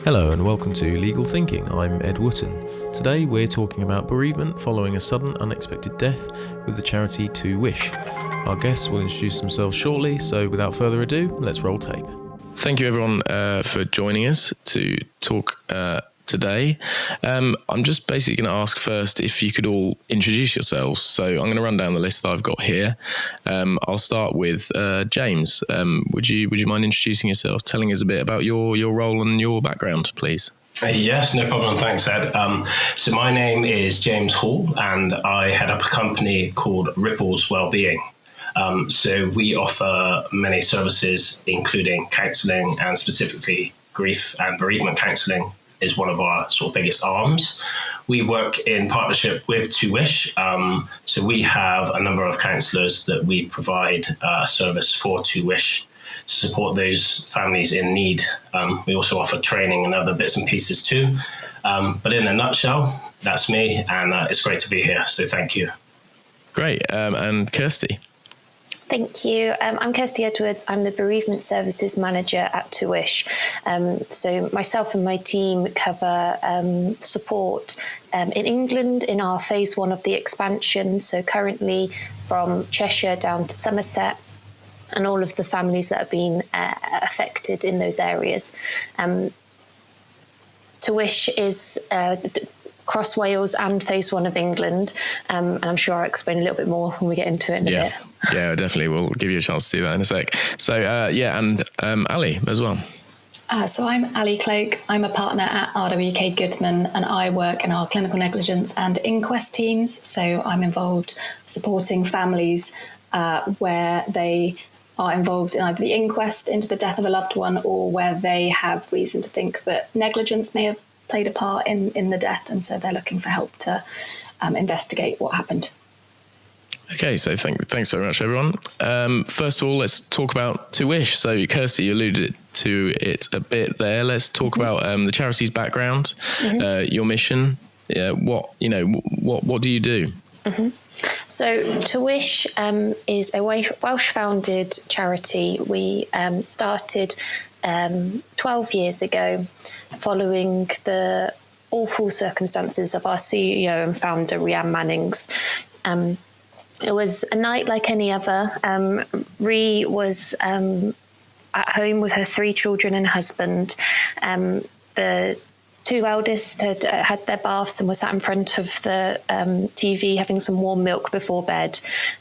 Hello and welcome to Legal Thinking. I'm Ed Wootton. Today we're talking about bereavement following a sudden unexpected death with the charity To Wish. Our guests will introduce themselves shortly, so without further ado, let's roll tape. Thank you everyone for joining us to talk today. I'm just basically going to ask first if you could all introduce yourselves. So I'm going to run down the list that I've got here. I'll start with James. Would you mind introducing yourself, telling us a bit about your role and your background, please? Yes, no problem. Thanks, Ed. So my name is James Hall, and I head up a company called Ripples Wellbeing. So we offer many services, including counselling, and specifically grief and bereavement counselling is one of our sort of biggest arms. We work in partnership with To Wish. So we have a number of counsellors that we provide service for To Wish to support those families in need. We also offer training and other bits and pieces too. But in a nutshell, that's me, and it's great to be here. So thank you. Great. And Kirstie? Thank you. I'm Kirstie Edwards. I'm the Bereavement Services Manager at To Wish. So myself and my team cover support in England in our phase one of the expansion. So currently from Cheshire down to Somerset, and all of the families that have been affected in those areas. To Wish is across Wales and phase one of England, and I'm sure I'll explain a little bit more when we get into it in a bit. Yeah, definitely. We'll give you a chance to do that in a sec. So, and Ali as well. So I'm Ali Cloak. I'm a partner at RWK Goodman, and I work in our clinical negligence and inquest teams. So I'm involved supporting families where they are involved in either the inquest into the death of a loved one, or where they have reason to think that negligence may have played a part in the death, and so they're looking for help to investigate what happened. Okay, so thanks very much, everyone. First of all, let's talk about To Wish. So, Kirstie, you alluded to it a bit there. Let's talk about the charity's background, your mission. What do you do? So To Wish is a Welsh-founded charity. We started 12 years ago following the awful circumstances of our CEO and founder, Rhiannon Manning's. It was a night like any other. Rhi was at home with her 3 children and husband. The 2 eldest had their baths and were sat in front of the TV having some warm milk before bed.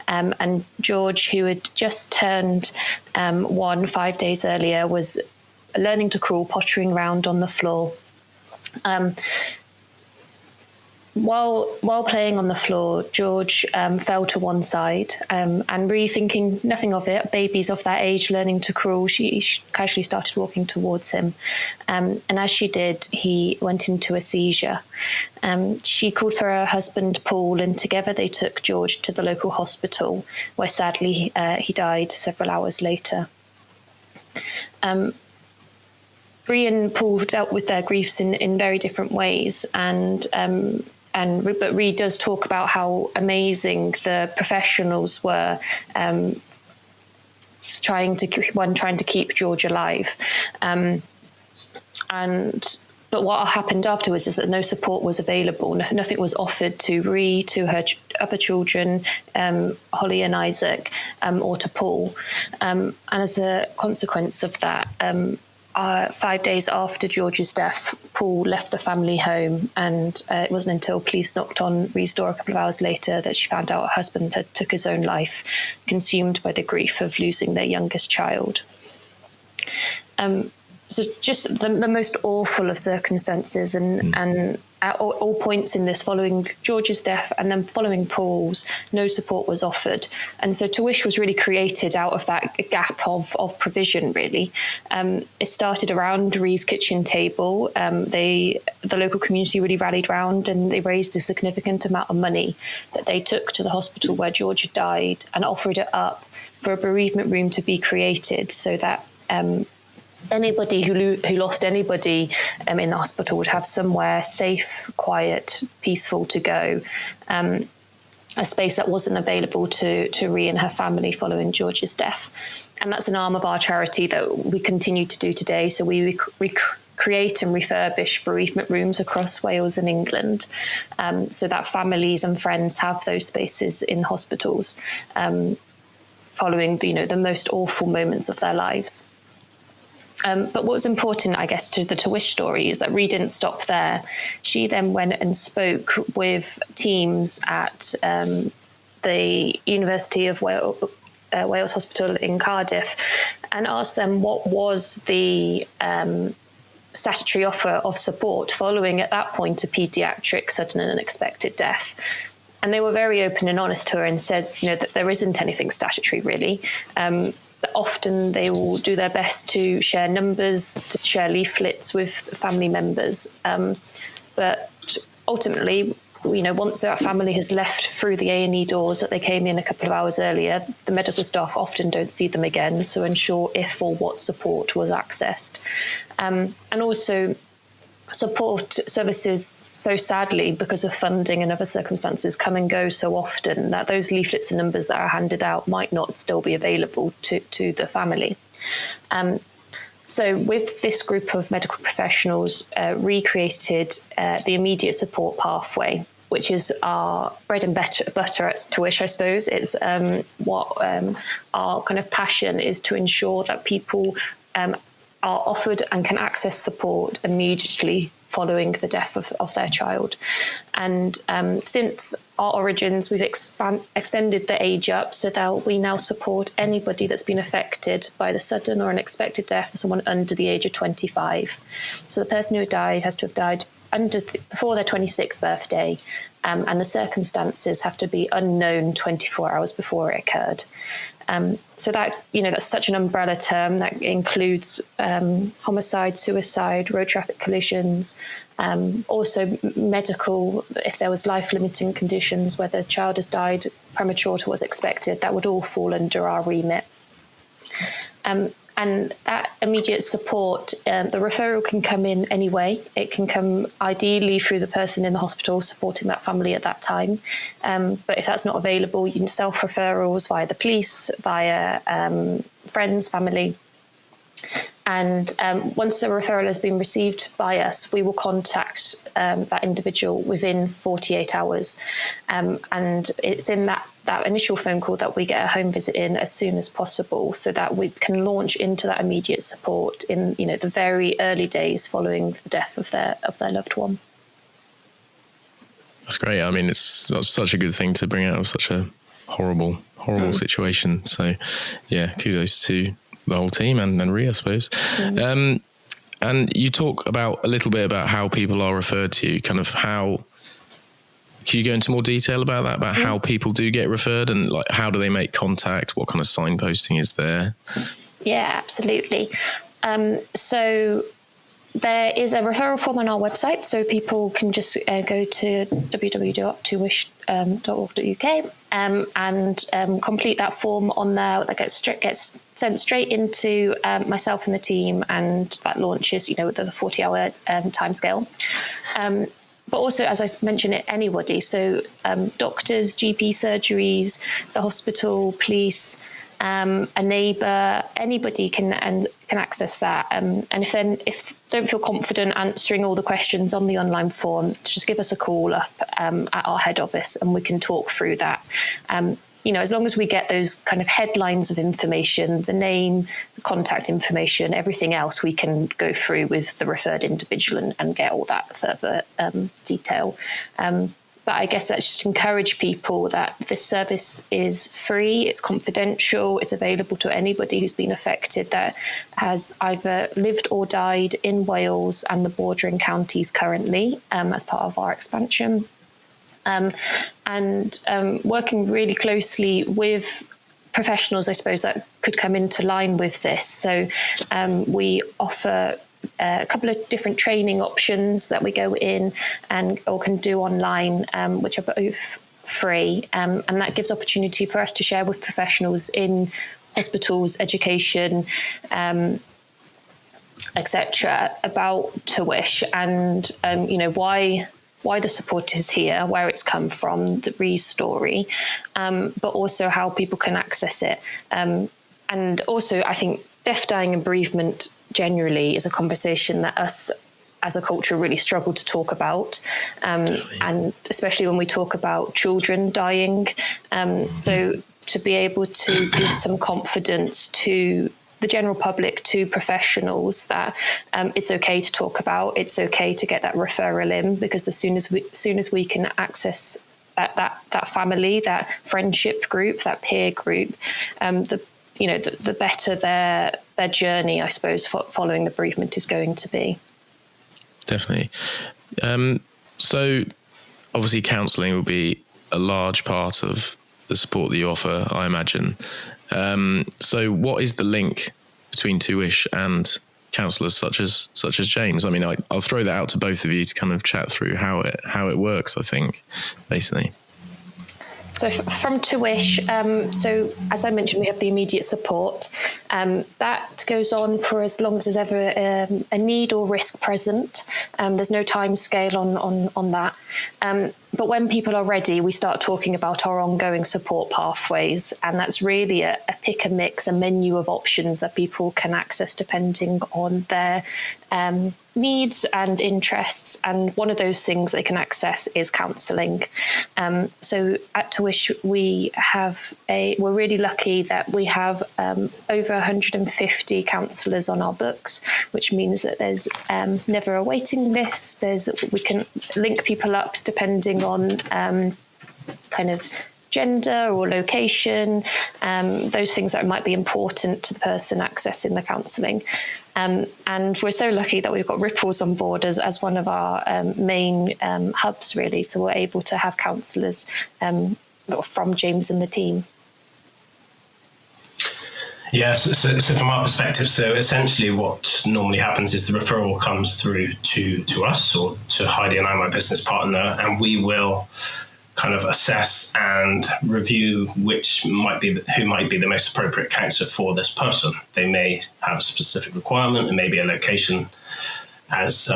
And George, who had just turned 1 5 days earlier, was learning to crawl, pottering around on the floor. While playing on the floor, George fell to one side, and Rhi, thinking nothing of it, babies of that age learning to crawl, she casually started walking towards him. And as she did, he went into a seizure. She called for her husband, Paul, and together they took George to the local hospital, where sadly he died several hours later. Rhi and Paul dealt with their griefs in very different ways, but Rhi does talk about how amazing the professionals were trying to keep George alive. But what happened afterwards is that no support was available. Nothing was offered to Rhi, to her other children, Holly and Isaac, or to Paul. And as a consequence of that, 5 days after George's death, Paul left the family home, and it wasn't until police knocked on Rhi's door a couple of hours later that she found out her husband had took his own life, consumed by the grief of losing their youngest child. So just the most awful of circumstances, and at all points in this, following George's death and then following Paul's, no support was offered. And so To Wish was really created out of that gap of provision, really. It started around Rhi's kitchen table. The local community really rallied round, and they raised a significant amount of money that they took to the hospital where George had died and offered it up for a bereavement room to be created, so that anybody who lost anybody in the hospital would have somewhere safe, quiet, peaceful to go. A space that wasn't available to Rhi and her family following George's death. And that's an arm of our charity that we continue to do today. So we create and refurbish bereavement rooms across Wales and England, so that families and friends have those spaces in hospitals following the most awful moments of their lives. But what was important, I guess, to the Tawish story is that Ree didn't stop there. She then went and spoke with teams at the University of Wales Hospital in Cardiff and asked them what was the statutory offer of support following, at that point, a paediatric sudden and unexpected death. And they were very open and honest to her and said, that there isn't anything statutory, really. Often they will do their best to share numbers, to share leaflets with family members. But ultimately, once that family has left through the A&E doors that they came in a couple of hours earlier, the medical staff often don't see them again, so ensure if or what support was accessed. And also, support services, so sadly, because of funding and other circumstances, come and go so often that those leaflets and numbers that are handed out might not still be available to the family. So with this group of medical professionals, recreated the immediate support pathway, which is our bread and butter at Tawish, I suppose. It's what our kind of passion is, to ensure that people are offered and can access support immediately following the death of their child. And since our origins, we've extended the age up so that we now support anybody that's been affected by the sudden or unexpected death of someone under the age of 25. So the person who died has to have died before their 26th birthday, and the circumstances have to be unknown 24 hours before it occurred. So that, that's such an umbrella term that includes homicide, suicide, road traffic collisions, also medical, if there was life-limiting conditions where the child has died premature to what's expected, that would all fall under our remit. And that immediate support, the referral can come in any way. It can come ideally through the person in the hospital supporting that family at that time. But if that's not available, you can self-referrals via the police, via friends, family. And once the referral has been received by us, we will contact that individual within 48 hours. And it's in that initial phone call that we get a home visit in as soon as possible, so that we can launch into that immediate support in the very early days following the death of their loved one. That's great. I mean, it's such a good thing to bring out of such a horrible situation. So, yeah, kudos to the whole team and Rhea, I suppose. And you talk a little bit about how people are referred to you, kind of how. Can you go into more detail about that, about how people do get referred and like how do they make contact? What kind of signposting is there? Yeah, absolutely. So there is a referral form on our website, so people can just go to www.towish.org.uk and complete that form on there. That gets sent straight into myself and the team, and that launches, the 40-hour timescale. But also, as I mentioned, anybody. So doctors, GP surgeries, the hospital, police, a neighbour, anybody can access that. And if don't feel confident answering all the questions on the online form, just give us a call up at our head office and we can talk through that. As long as we get those kind of headlines of information, the name, the contact information, everything else, we can go through with the referred individual and get all that further detail. But I guess that's just encourage people that this service is free, it's confidential, it's available to anybody who's been affected that has either lived or died in Wales and the bordering counties currently as part of our expansion. And working really closely with professionals, I suppose, that could come into line with this. So we offer a couple of different training options that we go in or can do online, which are both free. And that gives opportunity for us to share with professionals in hospitals, education, etc., about Tawish and, why the support is here, where it's come from, the Ree's story, but also how people can access it. And also, I think death, dying and bereavement generally is a conversation that us as a culture really struggle to talk about, and especially when we talk about children dying. So to be able to give some confidence to the general public, to professionals, that it's okay to talk about, it's okay to get that referral in, because as soon as we can access that family, that friendship group, that peer group, the better their journey, I suppose, following the bereavement is going to be. Definitely. So obviously counselling will be a large part of the support that you offer, I imagine. So what is the link between Tuish and counsellors such as James? I mean, I'll throw that out to both of you to kind of chat through how it works, I think, basically. So from Tuish, so as I mentioned, we have the immediate support. That goes on for as long as there's ever a need or risk present. There's no time scale on that. But when people are ready, we start talking about our ongoing support pathways. And that's really a pick and mix, a menu of options that people can access depending on their needs and interests. And one of those things they can access is counselling. So at Tuish, we're really lucky that we have over 150 counsellors on our books, which means that there's never a waiting list. We can link people up depending on kind of gender or location, those things that might be important to the person accessing the counselling. And we're so lucky that we've got Ripples on board as one of our main hubs, really. So we're able to have counsellors from James and the team. Yeah, so from our perspective, so essentially what normally happens is the referral comes through to us or to Heidi and I, my business partner, and we will kind of assess and review who might be the most appropriate counsellor for this person. They may have a specific requirement, and maybe a location, as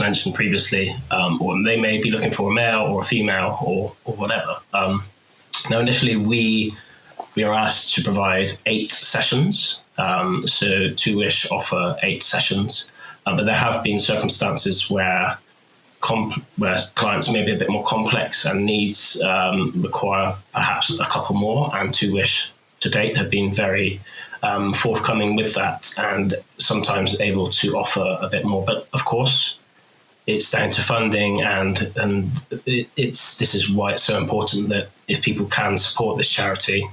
mentioned previously, or they may be looking for a male or a female or whatever. Now, initially, we are asked to provide 8 sessions. So Tuish offer 8 sessions, but there have been circumstances where clients may be a bit more complex and needs require perhaps a couple more, and Tuish to date have been very forthcoming with that and sometimes able to offer a bit more. But of course, it's down to funding, and this is why it's so important that if people can support this charity,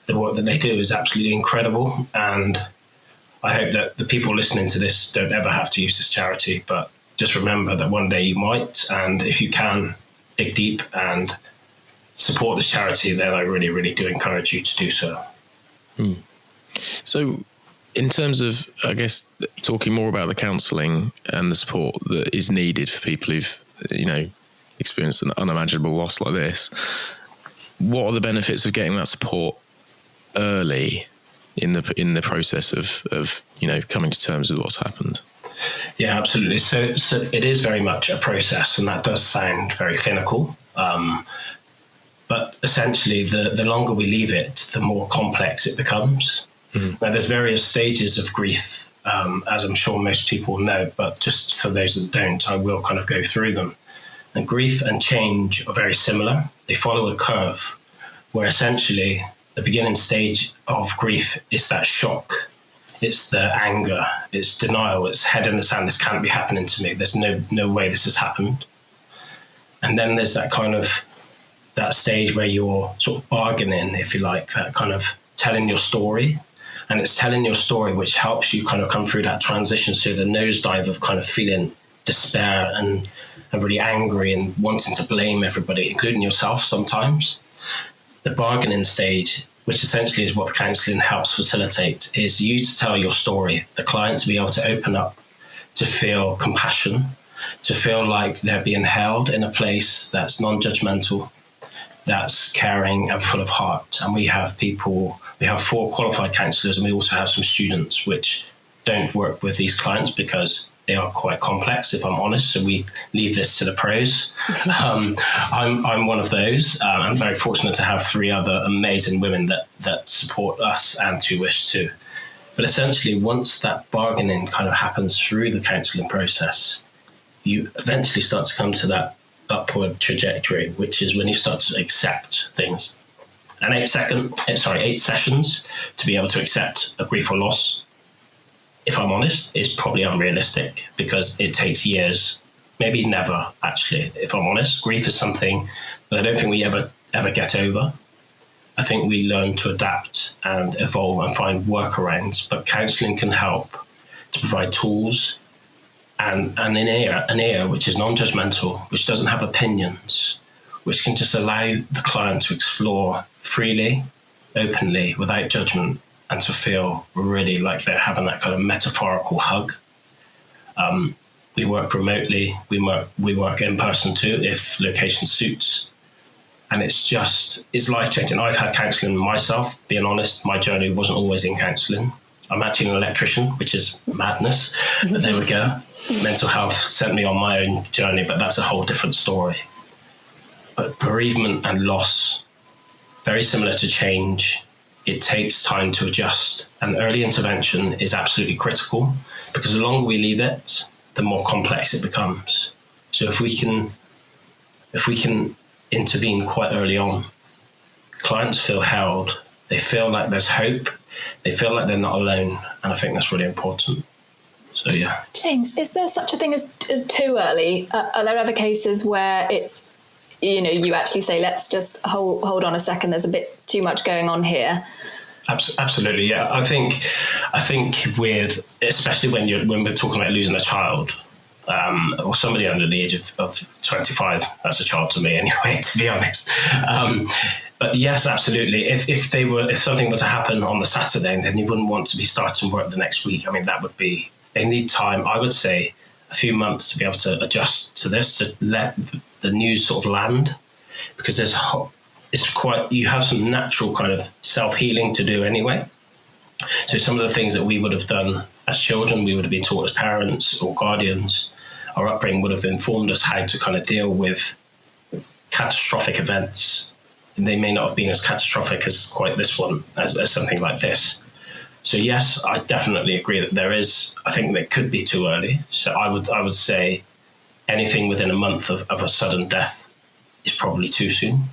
the work that they do is absolutely incredible. And I hope that the people listening to this don't ever have to use this charity, but just remember that one day you might. And if you can dig deep and support this charity, then I really, really do encourage you to do so. So in terms of, I guess, talking more about the counselling and the support that is needed for people who've, experienced an unimaginable loss like this, what are the benefits of getting that support early in the process of coming to terms with what's happened? Yeah, absolutely. So it is very much a process, and that does sound very clinical. But essentially, the longer we leave it, the more complex it becomes. Mm-hmm. Now, there's various stages of grief, as I'm sure most people know, but just for those that don't, I will kind of go through them. And grief and change are very similar. They follow a curve where essentially the beginning stage of grief is that shock. It's the anger, it's denial, it's head in the sand, this can't be happening to me. There's no way this has happened. And then there's that kind of, that stage where you're sort of bargaining, if you like, that kind of telling your story. And it's telling your story which helps you kind of come through that transition. So the nosedive of kind of feeling despair and really angry and wanting to blame everybody, including yourself sometimes. The bargaining stage, which essentially is what the counselling helps facilitate, is you to tell your story, the client to be able to open up, to feel compassion, to feel like they're being held in a place that's non-judgmental, that's caring and full of heart. And we have 4 qualified counsellors, and we also have some students which don't work with these clients because they are quite complex, if I'm honest. So we leave this to the pros. I'm one of those. I'm very fortunate to have 3 other amazing women that support us and Tuish But essentially, once that bargaining kind of happens through the counselling process, you eventually start to come to that upward trajectory, which is when you start to accept things. And 8 sessions to be able to accept a grief or loss, if I'm honest, is probably unrealistic, because it takes years, maybe never, actually, if I'm honest. Grief is something that I don't think we ever get over. I think we learn to adapt and evolve and find workarounds, but counselling can help to provide tools and an ear which is non-judgmental, which doesn't have opinions, which can just allow the client to explore freely, openly, without judgment, and to feel really like they're having that kind of metaphorical hug. We work remotely. We work in person too, if location suits. And it's life-changing. I've had counselling myself, being honest. My journey wasn't always in counselling. I'm actually an electrician, which is madness. But there we go. Mental health sent me on my own journey, but that's a whole different story. But bereavement and loss, very similar to change. It takes time to adjust. And early intervention is absolutely critical, because the longer we leave it, the more complex it becomes. So if we can intervene quite early on, clients feel held. They feel like there's hope. They feel like they're not alone. And I think that's really important. So, yeah. James, is there such a thing as too early? Are there ever cases where it's, you actually say, let's just hold on a second, there's a bit too much going on here? Absolutely, yeah. I think with, especially when we're talking about losing a child, or somebody under the age of 25, that's a child to me anyway, to be honest. But yes, absolutely. If something were to happen on the Saturday, then you wouldn't want to be starting work the next week. I mean, they need time. I would say a few months to be able to adjust to this, to let the news sort of land, because you have some natural kind of self-healing to do anyway. So some of the things that we would have done as children, we would have been taught as parents or guardians. Our upbringing would have informed us how to kind of deal with catastrophic events. And they may not have been as catastrophic as quite this one, as something like this. So yes, I definitely agree that I think that could be too early. So I would say anything within a month of a sudden death is probably too soon.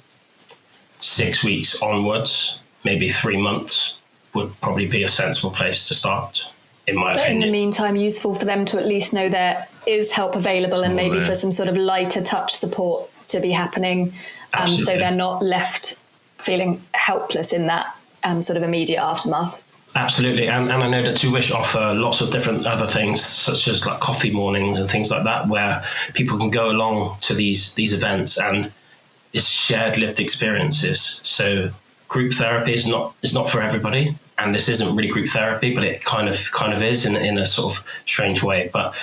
6 weeks onwards, maybe 3 months would probably be a sensible place to start, in my opinion. But in the meantime, useful for them to at least know there is help available, and maybe for some sort of lighter touch support to be happening, so they're not left feeling helpless in that sort of immediate aftermath. Absolutely, and I know that To Wish offer lots of different other things, such as like coffee mornings and things like that, where people can go along to these events, and it's shared lived experiences. So group therapy is not for everybody, and this isn't really group therapy, but it kind of is in a sort of strange way. But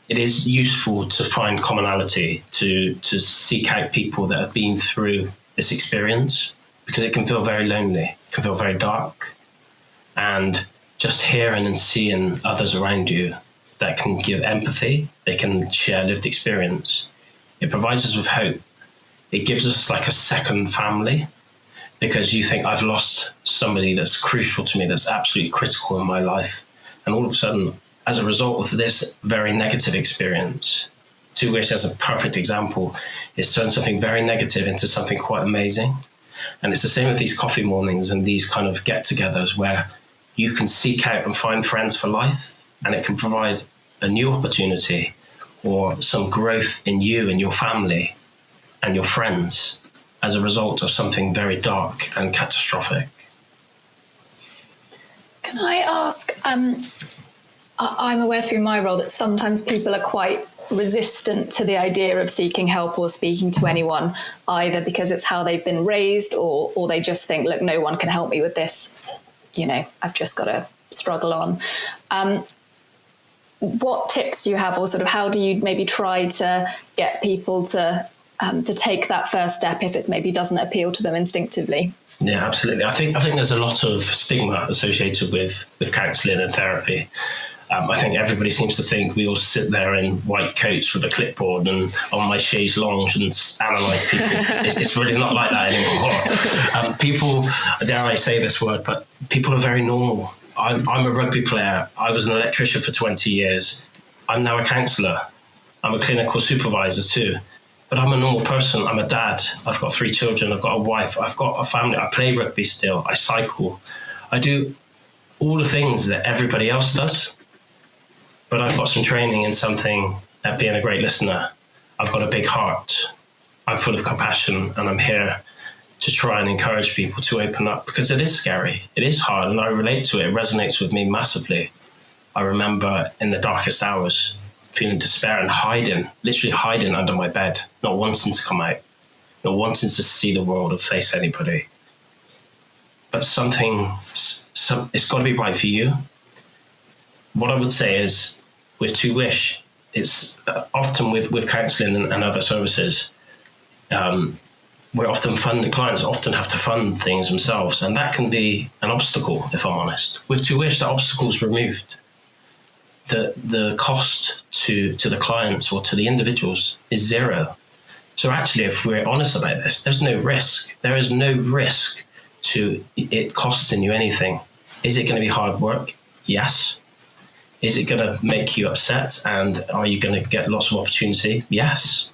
it is useful to find commonality, to seek out people that have been through this experience, because it can feel very lonely, it can feel very dark. And just hearing and seeing others around you that can give empathy, they can share lived experience, it provides us with hope. It gives us like a second family, because you think, I've lost somebody that's crucial to me, that's absolutely critical in my life. And all of a sudden, as a result of this very negative experience, To Wish as a perfect example, is turned something very negative into something quite amazing. And it's the same with these coffee mornings and these kind of get-togethers, where you can seek out and find friends for life, and it can provide a new opportunity or some growth in you and your family and your friends as a result of something very dark and catastrophic. Can I ask, I'm aware through my role that sometimes people are quite resistant to the idea of seeking help or speaking to anyone, either because it's how they've been raised, or they just think, look, no one can help me with this. I've just got to struggle on. What tips do you have, or sort of how do you maybe try to get people to take that first step if it maybe doesn't appeal to them instinctively? Yeah, absolutely. I think there's a lot of stigma associated with counselling and therapy. I think everybody seems to think we all sit there in white coats with a clipboard and on my chaise lounge and analyse people. It's really not like that anymore. People, dare I say this word, but people are very normal. I'm a rugby player. I was an electrician for 20 years. I'm now a counsellor. I'm a clinical supervisor too. But I'm a normal person. I'm a dad. I've got 3 children. I've got a wife. I've got a family. I play rugby still. I cycle. I do all the things that everybody else does. But I've got some training in something at being a great listener. I've got a big heart. I'm full of compassion, and I'm here to try and encourage people to open up, because it is scary. It is hard, and I relate to it. It resonates with me massively. I remember in the darkest hours feeling despair and literally hiding under my bed, not wanting to come out, not wanting to see the world or face anybody. But it's got to be right for you. What I would say is, with To Wish, it's often with counselling and other services, we're often funding, clients often have to fund things themselves, and that can be an obstacle, if I'm honest. With To Wish, the obstacle's removed. The cost to the clients or to the individuals is zero. So actually, if we're honest about this, there's no risk. There is no risk to it costing you anything. Is it going to be hard work? Yes. Is it going to make you upset? And are you going to get lots of opportunity? Yes.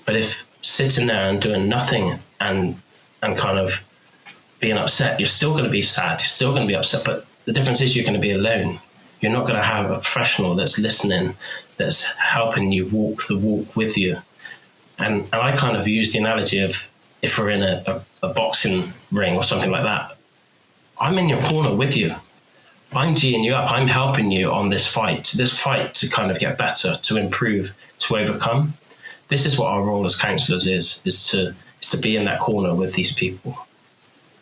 But if sitting there and doing nothing and kind of being upset, you're still going to be sad. You're still going to be upset. But the difference is you're going to be alone. You're not going to have a professional that's listening, that's helping you walk the walk with you. And I kind of use the analogy of, if we're in a boxing ring or something like that, I'm in your corner with you. I'm G'ing you up. I'm helping you on this fight to kind of get better, to improve, to overcome. This is what our role as counsellors is to be in that corner with these people.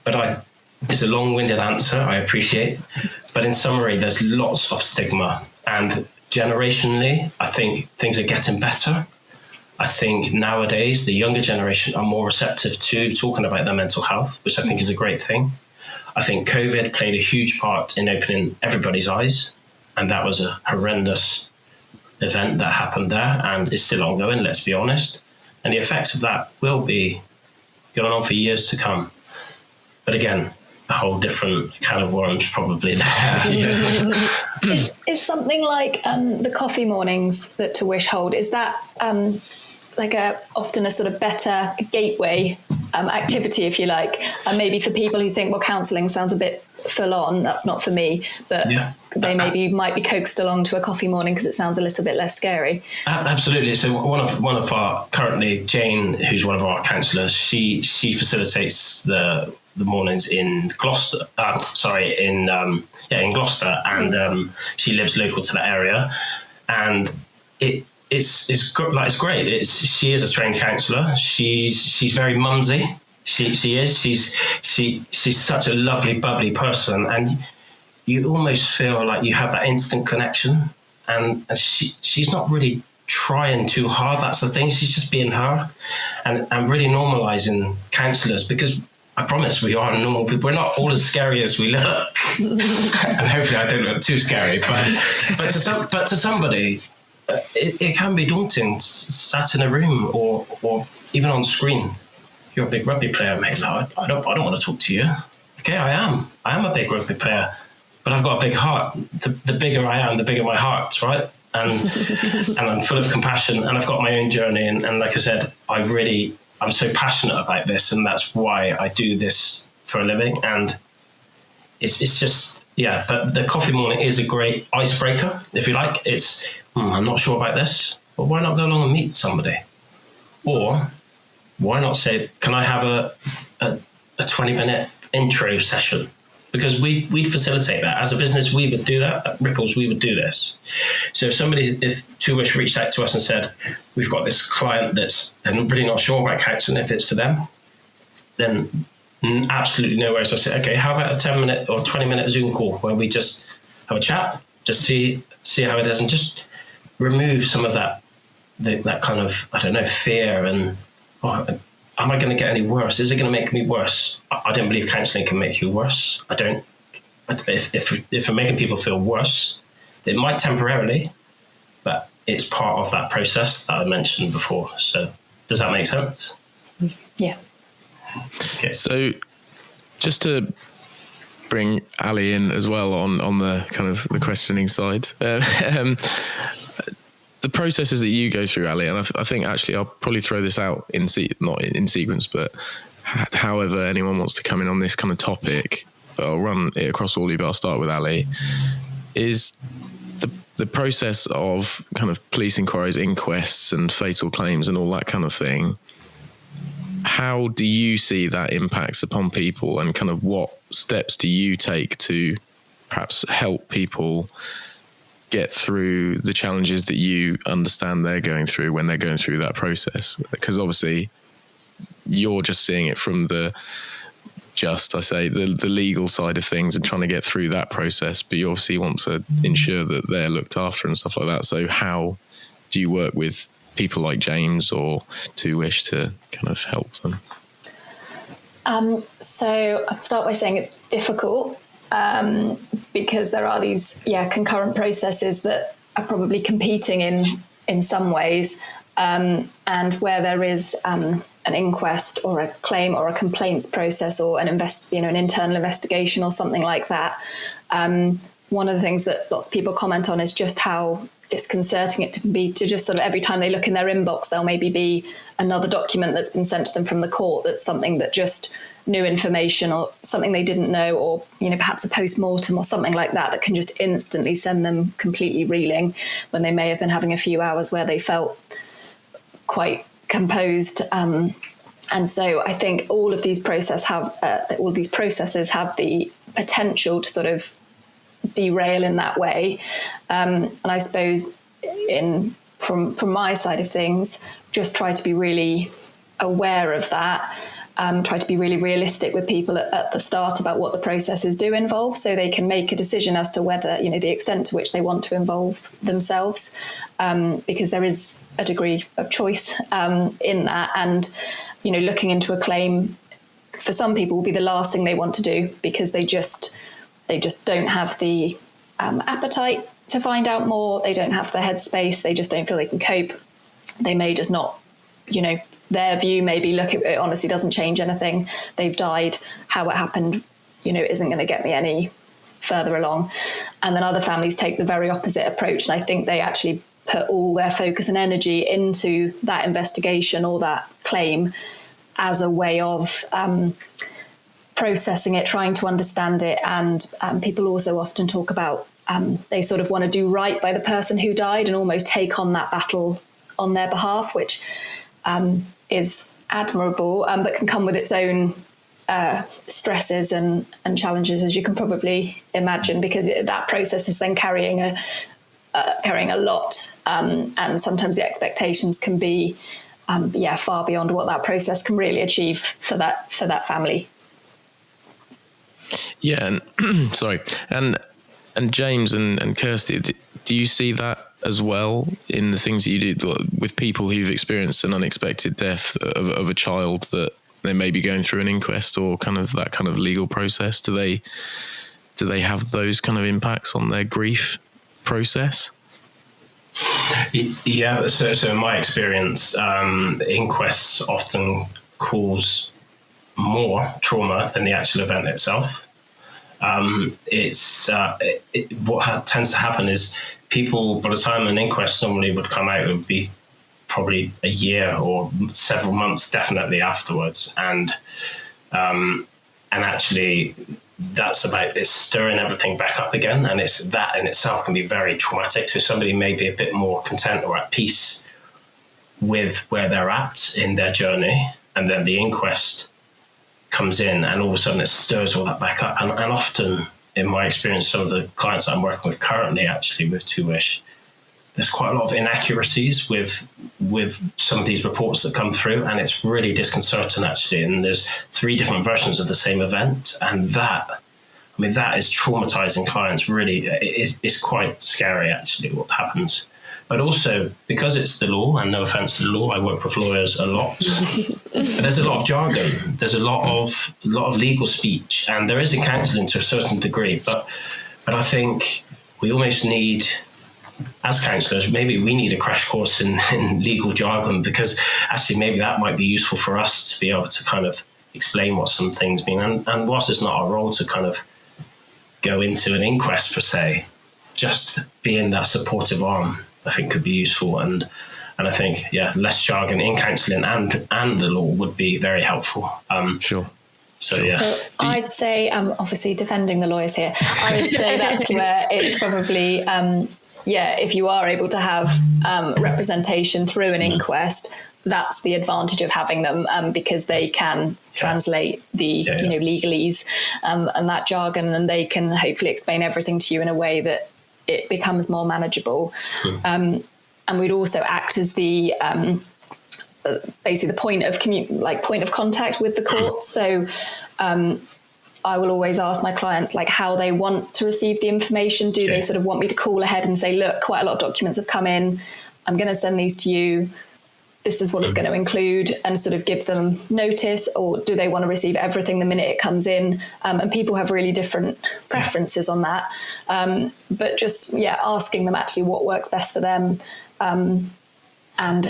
But it's a long-winded answer, I appreciate. But in summary, there's lots of stigma. And generationally, I think things are getting better. I think nowadays, the younger generation are more receptive to talking about their mental health, which I think is a great thing. I think COVID played a huge part in opening everybody's eyes. And that was a horrendous event that happened there, and is still ongoing, let's be honest. And the effects of that will be going on for years to come. But again, a whole different kind of worms probably there. Is something like the coffee mornings that To Wish hold, is that often a sort of better gateway activity, if you like, and maybe for people who think, well, counselling sounds a bit full on, that's not for me, but they might be coaxed along to a coffee morning because it sounds a little bit less scary. Absolutely. So one of our, currently Jane, who's one of our counsellors, she facilitates the mornings in Gloucester. In Gloucester, and she lives local to the area, and it's great. She is a trained counsellor. She's very mumsy. She's such a lovely, bubbly person, and you almost feel like you have that instant connection. And she's not really trying too hard. That's the thing. She's just being her, and really normalising counsellors, because I promise we are normal people. We're not all as scary as we look, and hopefully I don't look too scary. But to somebody, it can be daunting, sat in a room or even on screen. You're a big rugby player, mate. No, I don't want to talk to you. Okay, I am a big rugby player, but I've got a big heart. The bigger I am, the bigger my heart, right? And I'm full of compassion, and I've got my own journey. And like I said, I'm so passionate about this, and that's why I do this for a living. And it's just, but the coffee morning is a great icebreaker, if you like. It's, I'm not sure about this, but why not go along and meet somebody? Or why not say, can I have a 20-minute intro session? Because we'd facilitate that. As a business, we would do that. At Ripples, we would do this. So if To Wish reached out to us and said, we've got this client that's really not sure about counselling, if it's for them, then absolutely no worries. I say, okay, how about a 10-minute or 20-minute Zoom call where we just have a chat, just see how it is, and just remove some of that kind of, I don't know, fear and, am I going to get any worse? Is it going to make me worse? I don't believe counselling can make you worse. I don't. If we're making people feel worse, it might temporarily, but it's part of that process that I mentioned before. So does that make sense? Yeah. Okay. So just to bring Ali in as well on the kind of the questioning side. The processes that you go through, Ali, and I think actually I'll probably throw this out not in sequence, but however anyone wants to come in on this kind of topic, but I'll run it across all of you, but I'll start with Ali, is the process of kind of police inquiries, inquests and fatal claims and all that kind of thing. How do you see that impacts upon people, and kind of what steps do you take to perhaps help people get through the challenges that you understand they're going through when they're going through that process? Because obviously you're just seeing it from the legal side of things and trying to get through that process, but you obviously want to ensure that they're looked after and stuff like that. So how do you work with people like James or To Wish to kind of help them? So I'd start by saying it's difficult because there are these concurrent processes that are probably competing in some ways, and where there is an inquest or a claim or a complaints process or an internal investigation or something like that. One of the things that lots of people comment on is just how disconcerting it can be to just sort of every time they look in their inbox, there'll maybe be another document that's been sent to them from the court that's something that just new information or something they didn't know, or perhaps a post-mortem or something like that can just instantly send them completely reeling when they may have been having a few hours where they felt quite composed. And so I think all of these processes have the potential to sort of derail in that way. And I suppose from my side of things, just try to be really aware of that. Try to be really realistic with people at the start about what the processes do involve, so they can make a decision as to whether, the extent to which they want to involve themselves, because there is a degree of choice in that. And, looking into a claim for some people will be the last thing they want to do, because they just don't have the appetite to find out more. They don't have the headspace. They just don't feel they can cope. They may just not, their view may be, look, it honestly doesn't change anything. They've died. How it happened, isn't going to get me any further along. And then other families take the very opposite approach. And I think they actually put all their focus and energy into that investigation or that claim as a way of processing it, trying to understand it. And people also often talk about they sort of want to do right by the person who died and almost take on that battle on their behalf, which is admirable, but can come with its own stresses and challenges, as you can probably imagine, because that process is then carrying a lot, and sometimes the expectations can be far beyond what that process can really achieve for that family. Yeah, and sorry, and James and Kirstie, do you see that as well in the things that you do with people who've experienced an unexpected death of a child, that they may be going through an inquest or kind of that kind of legal process? Do they have those kind of impacts on their grief process? Yeah, so in my experience, inquests often cause more trauma than the actual event itself. What tends to happen is people, by the time an inquest normally would come out, it would be probably a year or several months definitely afterwards. And actually that's about it's stirring everything back up again. And it's that in itself can be very traumatic. So somebody may be a bit more content or at peace with where they're at in their journey. And then the inquest comes in and all of a sudden it stirs all that back up. And often, in my experience, some of the clients that I'm working with currently, actually with To Wish, there's quite a lot of inaccuracies with some of these reports that come through, and it's really disconcerting, actually. And there's 3 different versions of the same event, and that is traumatizing clients. Really, it's quite scary, actually, what happens. But also, because it's the law, and no offense to the law, I work with lawyers a lot. There's a lot of jargon. There's a lot of legal speech, and there is in counselling to a certain degree. But I think we almost need, as counsellors, maybe we need a crash course in legal jargon, because actually maybe that might be useful for us to be able to kind of explain what some things mean. And whilst it's not our role to kind of go into an inquest per se, just being that supportive arm, I think could be useful. And I think, less jargon in counselling and the law would be very helpful. Sure. So, sure. yeah. So I'd say, obviously defending the lawyers here, I would say that's where it's probably, if you are able to have representation through an inquest, that's the advantage of having them, because they can translate the legalese and that jargon, and they can hopefully explain everything to you in a way that it becomes more manageable. And we'd also act as the basically the point of contact with the court. So I will always ask my clients how they want to receive the information. Do they sort of want me to call ahead and say, look, quite a lot of documents have come in, I'm going to send these to you, this is what it's going to include, and sort of give them notice? Or do they want to receive everything the minute it comes in? And people have really different preferences on that. But just, asking them actually what works best for them. And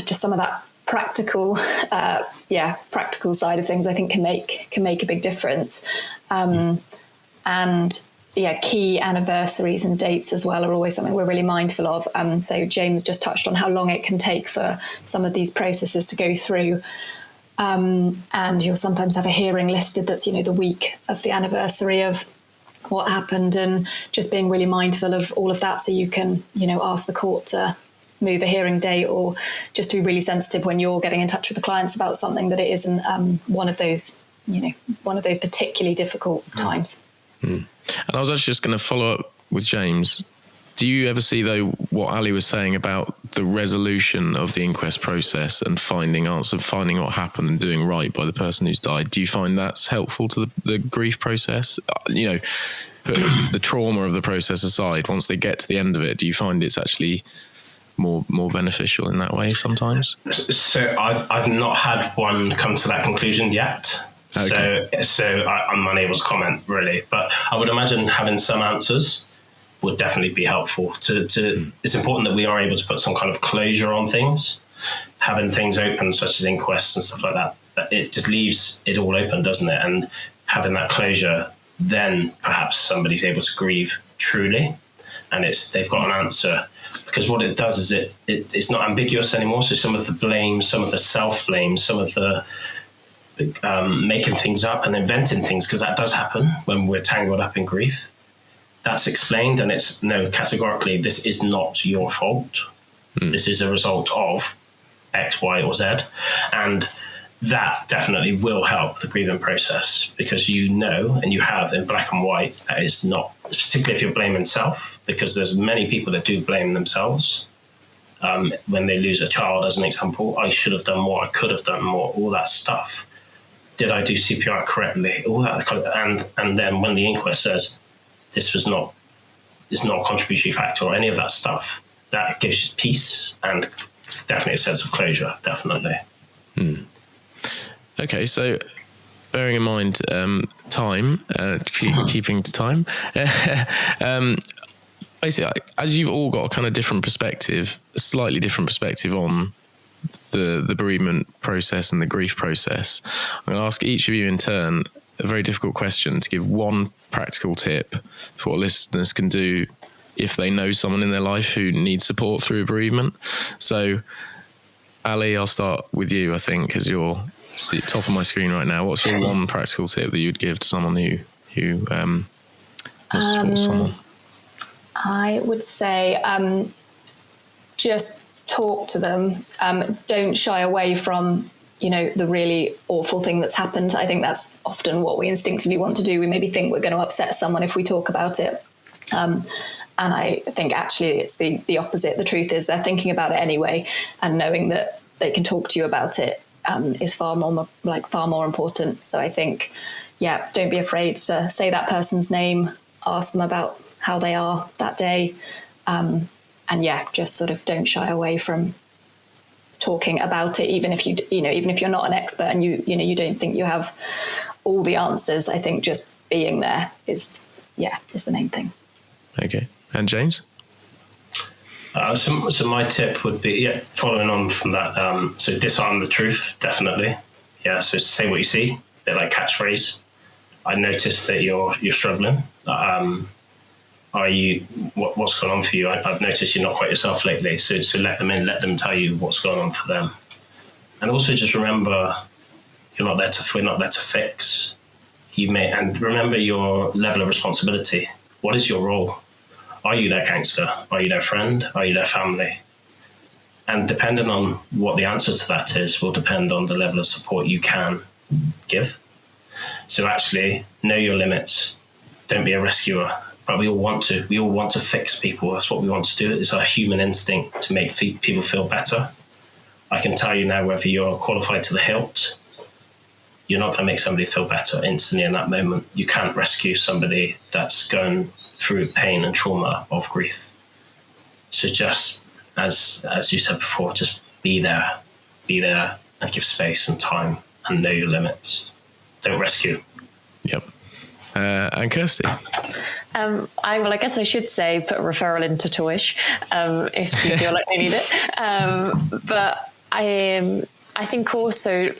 just some of that practical side of things, I think can make a big difference. And key anniversaries and dates as well are always something we're really mindful of. So James just touched on how long it can take for some of these processes to go through. And you'll sometimes have a hearing listed that's, the week of the anniversary of what happened, and just being really mindful of all of that, so you can, ask the court to move a hearing date, or just to be really sensitive when you're getting in touch with the clients about something that it isn't one of those particularly difficult times. And I was actually just going to follow up with James. Do you ever see, though, what Ali was saying about the resolution of the inquest process and finding what happened and doing right by the person who's died? Do you find that's helpful to the grief process? Put the trauma of the process aside, once they get to the end of it, do you find it's actually more beneficial in that way sometimes? So I've not had one come to that conclusion yet. Okay. So I'm unable to comment really, but I would imagine having some answers would definitely be helpful. It's important that we are able to put some kind of closure on things. Having things open, such as inquests and stuff like that, it just leaves it all open, doesn't it? And having that closure, then perhaps somebody's able to grieve truly, and they've got an answer. Because what it does is it's not ambiguous anymore. So some of the blame, some of the self-blame, some of the making things up and inventing things, because that does happen when we're tangled up in grief, that's explained, and it's categorically, this is not your fault. This is a result of X, Y, or Z. And that definitely will help the grieving process, because and you have in black and white that is not, particularly if you're blaming self, because there's many people that do blame themselves. When they lose a child, as an example, I should have done more, I could have done more, all that stuff. Did I do CPR correctly? All that kind of, and then when the inquest says this is not a contributory factor or any of that stuff, that gives you peace and definitely a sense of closure, definitely. Okay, so bearing in mind time, keeping to time, basically, as you've all got a kind of different perspective, a slightly different perspective on the bereavement process and the grief process, I'm going to ask each of you in turn a very difficult question to give one practical tip for what listeners can do if they know someone in their life who needs support through bereavement. So, Ali, I'll start with you, I think, as you're top of my screen right now. What's your one practical tip that you'd give to someone who wants to support someone? I would say just talk to them. Don't shy away from, the really awful thing that's happened. I think that's often what we instinctively want to do. We maybe think we're going to upset someone if we talk about it. And I think actually it's the opposite. The truth is they're thinking about it anyway, and knowing that they can talk to you about it is far more important. So I think, don't be afraid to say that person's name, ask them about how they are that day. And just sort of don't shy away from talking about it, even if even if you're not an expert and you don't think you have all the answers. I think just being there is the main thing. Okay. And James? So my tip would be, following on from that, so disarm the truth, definitely. Yeah, so say what you see, a bit like catchphrase. I noticed that you're struggling. Are you what's going on for you? I've noticed you're not quite yourself lately. So let them in. Let them tell you what's going on for them. And also just remember, we're not there to fix. And remember your level of responsibility. What is your role? Are you their counsellor? Are you their friend? Are you their family? And depending on what the answer to that is, will depend on the level of support you can give. So actually, know your limits. Don't be a rescuer. But we all want to. We all want to fix people. That's what we want to do. It's our human instinct to make people feel better. I can tell you now, whether you're qualified to the hilt, you're not going to make somebody feel better instantly in that moment. You can't rescue somebody that's going through pain and trauma of grief. So just, as you said before, just be there and give space and time and know your limits. Don't rescue. Yep. And Kirstie? I guess I should say put a referral into Tuish if you feel like they need it. But I think also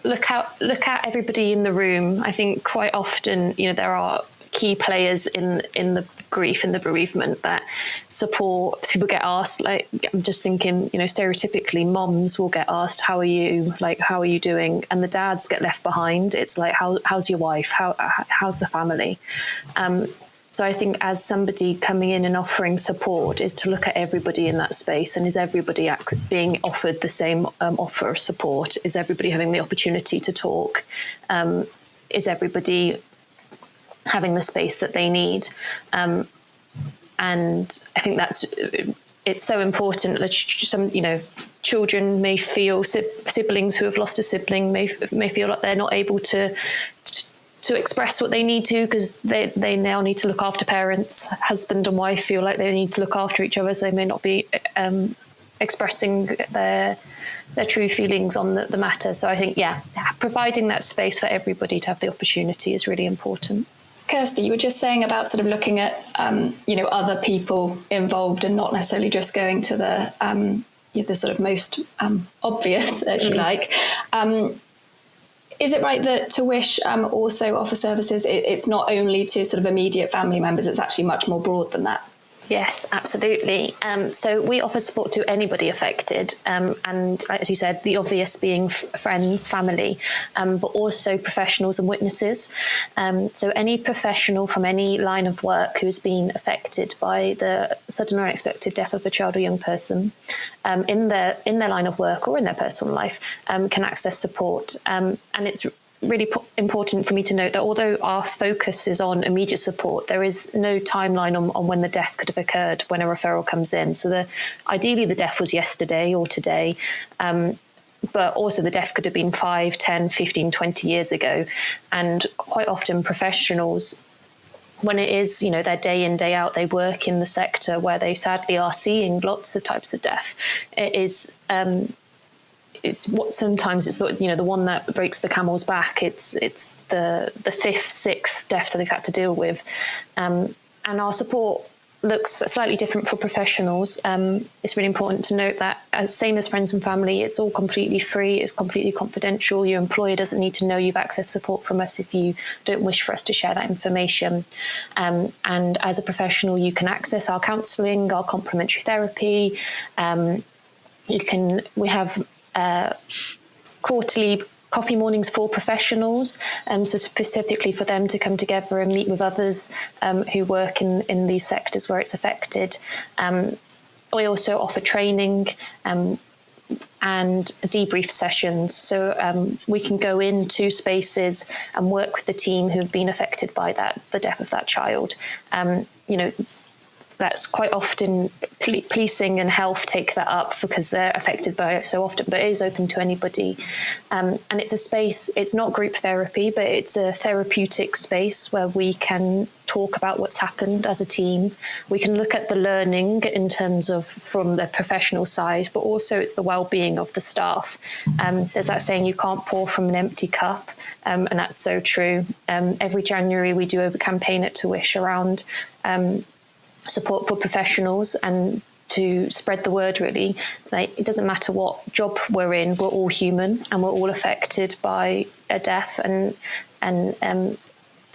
look at everybody in the room. I think quite often, there are key players in the grief and the bereavement that support. People get asked, like, I'm just thinking, stereotypically moms will get asked, how are you doing? And the dads get left behind. It's like, how's your wife? How's the family? So I think as somebody coming in and offering support is to look at everybody in that space, and is everybody being offered the same offer of support? Is everybody having the opportunity to talk? Is everybody having the space that they need? And I think it's so important that some, children may feel, siblings who have lost a sibling may feel like they're not able to express what they need to, because they now need to look after parents. Husband and wife feel like they need to look after each other, so they may not be expressing their true feelings on the matter. So I think, providing that space for everybody to have the opportunity is really important. Kirstie, you were just saying about sort of looking at, other people involved and not necessarily just going to the sort of most obvious, if you like. Is it right that Tuish also offer services? It's not only to sort of immediate family members, it's actually much more broad than that. Yes, absolutely. So we offer support to anybody affected, and as you said, the obvious being friends, family, but also professionals and witnesses. So any professional from any line of work who's been affected by the sudden or unexpected death of a child or young person in their line of work or in their personal life can access support. And it's really important for me to note that although our focus is on immediate support, there is no timeline on when the death could have occurred when a referral comes in. So ideally the death was yesterday or today, but also the death could have been 5, 10, 15, 20 years ago. And quite often professionals, when it is, their day in, day out, they work in the sector where they sadly are seeing lots of types of death. It is sometimes it's the one that breaks the camel's back. It's the 5th, 6th death that they've had to deal with, and our support looks slightly different for professionals. It's really important to note that, same as friends and family, it's all completely free. It's completely confidential. Your employer doesn't need to know you've accessed support from us if you don't wish for us to share that information. And as a professional, you can access our counselling, our complementary therapy. We have quarterly coffee mornings for professionals, so specifically for them to come together and meet with others who work in these sectors where it's affected. We also offer training and debrief sessions, so we can go into spaces and work with the team who've been affected by the death of that child. That's quite often policing and health take that up because they're affected by it so often, but it is open to anybody. And it's a space, it's not group therapy, but it's a therapeutic space where we can talk about what's happened as a team. We can look at the learning in terms of from the professional side, but also it's the well-being of the staff. There's that saying, you can't pour from an empty cup. And that's so true. Every January we do a campaign at Tuish around support for professionals and to spread the word, really. Like, it doesn't matter what job we're in, we're all human and we're all affected by a death, and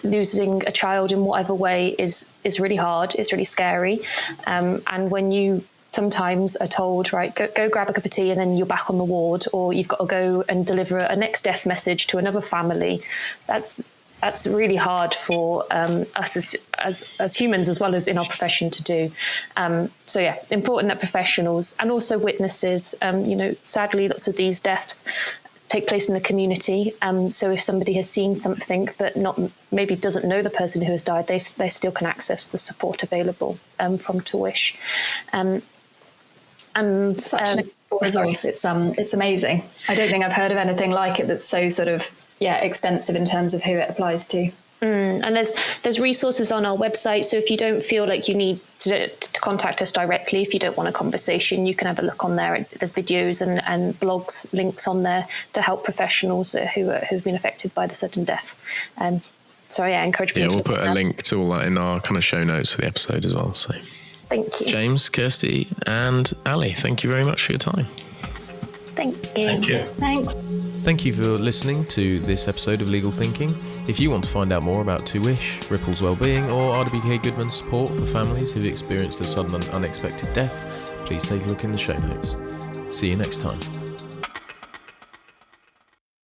losing a child in whatever way is really hard. It's really scary. And when you sometimes are told, right, go grab a cup of tea and then you're back on the ward, or you've got to go and deliver a next death message to another family, that's really hard for us as humans, as well as in our profession, to do. So yeah, important that professionals and also witnesses, sadly, lots of these deaths take place in the community. So if somebody has seen something but maybe doesn't know the person who has died, they still can access the support available from To Wish. And such an resource. It's amazing. I don't think I've heard of anything like it that's so sort of extensive in terms of who it applies to. And there's resources on our website, so if you don't feel like you need to contact us directly, if you don't want a conversation, you can have a look on there. There's videos and blogs, links on there to help professionals who've been affected by the sudden death. So I encourage people to we'll put a link to all that in our kind of show notes for the episode as well. So thank you. James, Kirstie and Ali, thank you very much for your time. Thank you. Thank you. Thanks. Thank you for listening to this episode of Legal Thinking. If you want to find out more about To Wish, Ripples Wellbeing, or RWK Goodman support for families who've experienced a sudden and unexpected death, please take a look in the show notes. See you next time.